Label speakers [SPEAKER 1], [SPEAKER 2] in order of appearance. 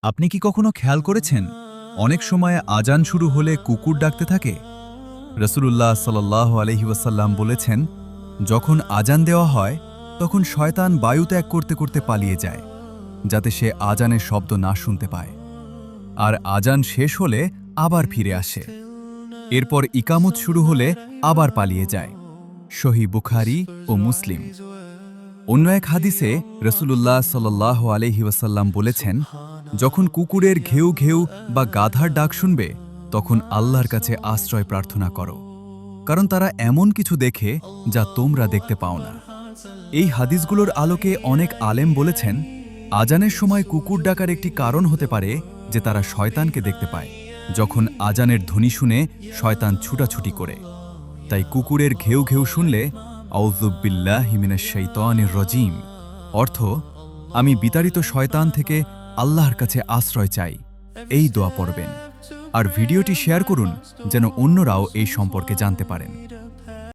[SPEAKER 1] আপনি কি কখনো খেয়াল করেছেন অনেক সময় আজান শুরু হলে কুকুর ডাকতে থাকে? রাসূলুল্লাহ সাল্লাল্লাহু আলাইহি ওয়াসাল্লাম বলেছেন, যখন আজান দেওয়া হয় তখন শয়তান বায়ু ত্যাগ করতে করতে পালিয়ে যায়, যাতে সে আজানের শব্দ না শুনতে পায়। আর আজান শেষ হলে আবার ফিরে আসে। এরপর ইকামত শুরু হলে আবার পালিয়ে যায়। সহিহ বুখারী ও মুসলিম। অন্য এক হাদিসে রাসূলুল্লাহ সাল্লাল্লাহু আলাইহি ওয়াসাল্লাম বলেছেন, যখন কুকুরের ঘেউ ঘেউ বা গাধার ডাক শুনবে তখন আল্লাহর কাছে আশ্রয় প্রার্থনা করো, কারণ তারা এমন কিছু দেখে যা তোমরা দেখতে পাও না। এই হাদিসগুলোর আলোকে অনেক আলেম বলেছেন, আজানের সময় কুকুর ডাকার একটি কারণ হতে পারে যে তারা শয়তানকে দেখতে পায়। যখন আজানের ধ্বনি শুনে শয়তান ছুটাছুটি করে। তাই কুকুরের ঘেউ ঘেউ শুনলে আউযু বিল্লাহি মিনাশ শাইতানির রাজীম, অর্থ আমি বিতাড়িত শয়তান থেকে আল্লাহর কাছে আশ্রয় চাই, এই দোয়া পড়বেন। আর ভিডিওটি শেয়ার করুন যেন অন্যরাও এই সম্পর্কে জানতে পারেন।